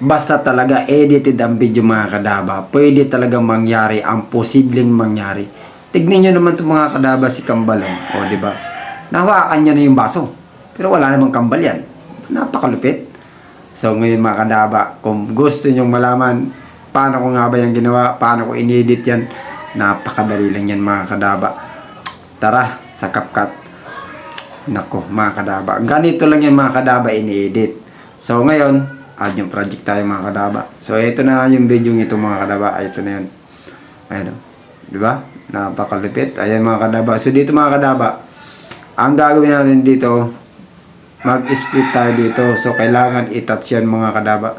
Basta talaga edited ang video mga kadaba, pwede talaga mangyari ang posibleng mangyari. Tignan nyo naman itong mga kadaba si Kambalong. O diba? Nahawakan niya na yung baso. Pero wala namang kambal yan. Napakalupit. So ngayon mga kadaba, kung gusto nyong malaman paano ko nga ba yung ginawa, paano ko inedit yan, napakadali lang yan mga kadaba. Tara sa CapCut. Nako mga kadaba, ganito lang yan mga kadaba ini-edit. So ngayon, add yung project tayo mga kadaba. So ito na yung video nito mga kadaba. Ito na yan. Ayan o. Diba? Napakalupit. Ayan mga kadaba. So dito mga kadaba, ang gagawin natin dito, mag-split tayo dito. So kailangan i-touch yan mga kadaba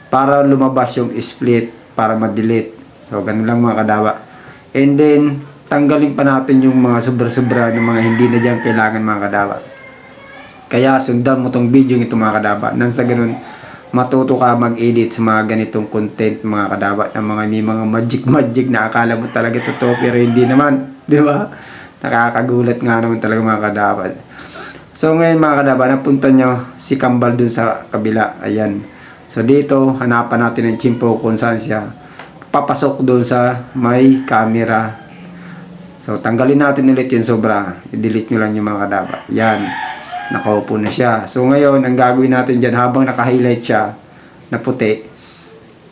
para lumabas yung split, para ma-delete. So ganun lang mga kadaba. And then tanggalin pa natin yung mga sobra-sobra ng mga hindi na dyan kailangan mga kadaba. Kaya sundan mo tong video nito mga kadaba. Nang sa ganun matuto ka mag-edit sa mga ganitong content mga kadaba, ng mga may mga magic na akala mo talaga totoo pero hindi naman, di ba? Nakakagulat nga naman talaga mga kadaba. So ngayon mga kadaba, napunta nyo si Kambal dun sa kabila. Ayan. So dito hanapan natin ng chimpo kung saan siya. Papasok dun sa may camera. So tanggalin natin ulit yung sobra. I-delete nyo lang yung mga kadaba. Yan. Nakaupo na siya. So ngayon, ang gagawin natin dyan, habang naka-highlight siya na puti,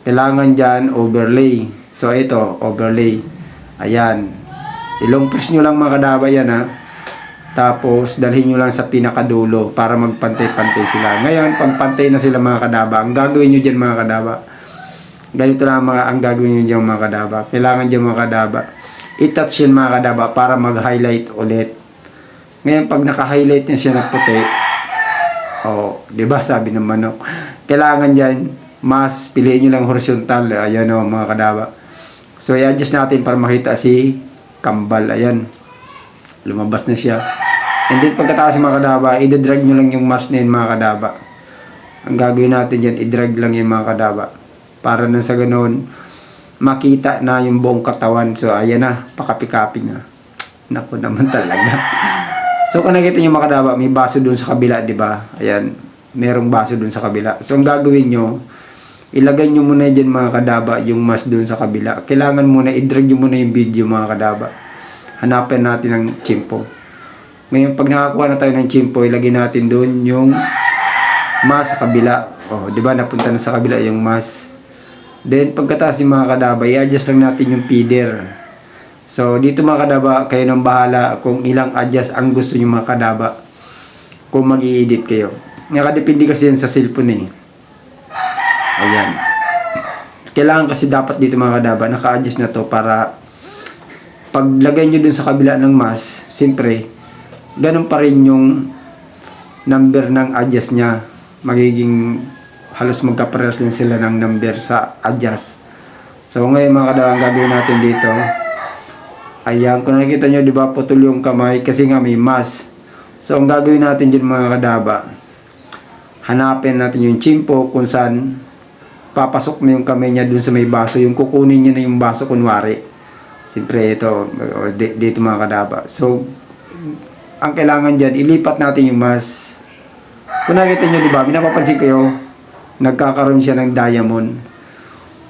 kailangan dyan overlay. So ito, overlay. Ayan. Ilong press nyo lang mga kadaba yan ha. Tapos dalhin nyo lang sa pinakadulo para magpantay-pantay sila. Ngayon, pagpantay na sila mga kadaba, ang gagawin nyo dyan mga kadaba, ganito lang ang gagawin nyo dyan mga kadaba. Kailangan dyan mga kadaba, i-touch yan mga kadaba para mag-highlight ulit. Ngayon, pag naka-highlight niya siya na puti, oh, di ba sabi ng manok, kailangan dyan, mas piliin nyo lang horizontal. Ayan o, mga kadaba. So, i-adjust natin para makita si Kambal. Ayan. Lumabas na siya. And then, pagkatapos mga kadaba, i-drag nyo lang yung mask na yun, mga kadaba. Ang gagawin natin dyan, i-drag lang yung mga kadaba. Para na sa ganoon, makita na yung buong katawan. So, ayan na, pakapi-kapi na. Naku naman talaga. So kung nakita nyo mga kadaba, may baso dun sa kabila, di ba? Ayan, merong baso dun sa kabila. So ang gagawin nyo, ilagay nyo muna dyan mga kadaba yung mask dun sa kabila. Kailangan muna, i-drag nyo muna yung video mga kadaba. Hanapin natin ang chimpo. Ngayon pag nakakuha na tayo ng chimpo, ilagay natin dun yung mask sa kabila. Oh, di ba? Napunta na sa kabila yung mask. Then pagkatapos yung mga kadaba, i-adjust lang natin yung feeder. So, dito mga kadaba, kayo nang bahala kung ilang adjust ang gusto nyo mga kadaba kung mag-i-edit kayo. Nakadepende kasi yan sa cellphone eh. Ayan. Kailangan kasi dapat dito mga kadaba, naka-adjust na to para paglagay nyo dun sa kabila ng mask, siyempre, ganun pa rin yung number ng adjust nya. Magiging halos magkapares lang sila ng number sa adjust. So, ngayon mga kadaba, ang gagawin natin dito, ayan, kung nakikita nyo, di ba, putol yung kamay kasi nga may mask. So, ang gagawin natin dyan mga kadaba, hanapin natin yung chimpo kung saan papasok na yung kamay niya dun sa may baso. Yung kukunin niya na yung baso, kunwari. Siyempre, ito, dito mga kadaba. So, ang kailangan dyan, ilipat natin yung mask. Kung nakikita nyo, di ba, pinapapansin kayo, nagkakaroon siya ng diamond.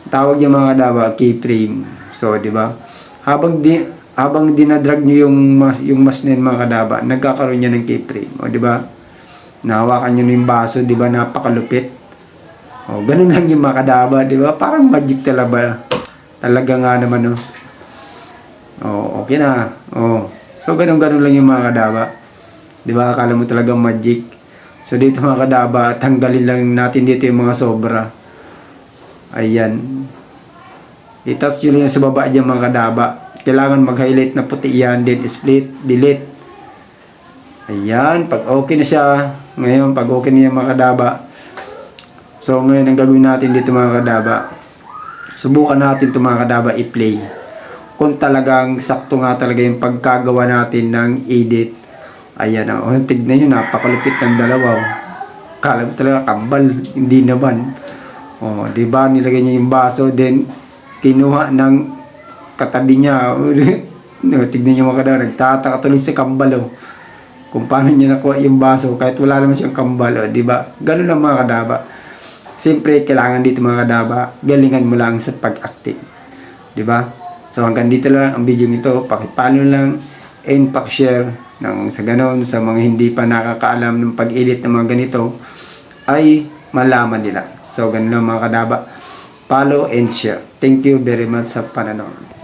Tawag niya mga kadaba, keyframe. So, di ba, habang dinadrag nyo yung mask na yun mga kadaba, nagkakaroon niya ng keyframe. O, di ba? Nahawakan nyo yung baso, di ba? Napakalupit. O, ganun lang yung mga kadaba, di ba? Parang magic talaga. Talaga nga naman, no? O, okay na. O, so, ganun lang yung mga kadaba. Di ba? Akala mo talagang magic. So, dito mga kadaba, tanggalin lang natin dito yung mga sobra. Ayan. I-touch nyo lang sa baba dyan mga kadaba. Kailangan mag-highlight na puti yan, then split, delete. Ayan, pag okay na siya, ngayon pag okay na yung mga kadaba, so ngayon ang gagawin natin dito mga kadaba, subukan natin ito mga kadaba i-play. Kung talagang sakto nga talaga yung pagkagawa natin ng edit. Ayan, tignan nyo, napakalupit ng dalawa. Kala mo talaga Kambal, hindi naman. O, diba, nilagay niya yung baso, then kinuha ng katabi niya. Tignan niyo mga kadaba, nagtataka tuloy si Kambal kung paano niya nakuha yung baso kahit wala naman siyang kambal, di ba? Ganun lang mga kadaba. Siyempre, kailangan dito mga kadaba, galingan mo lang sa pag-acting. Di ba? So hanggang dito lang ang video nito. Pakipalo lang and pakishare nang sa ganon sa mga hindi pa nakakaalam ng pag-edit ng mga ganito ay malaman nila. So ganun lang mga kadaba. Follow and share. Thank you very much sa panonood.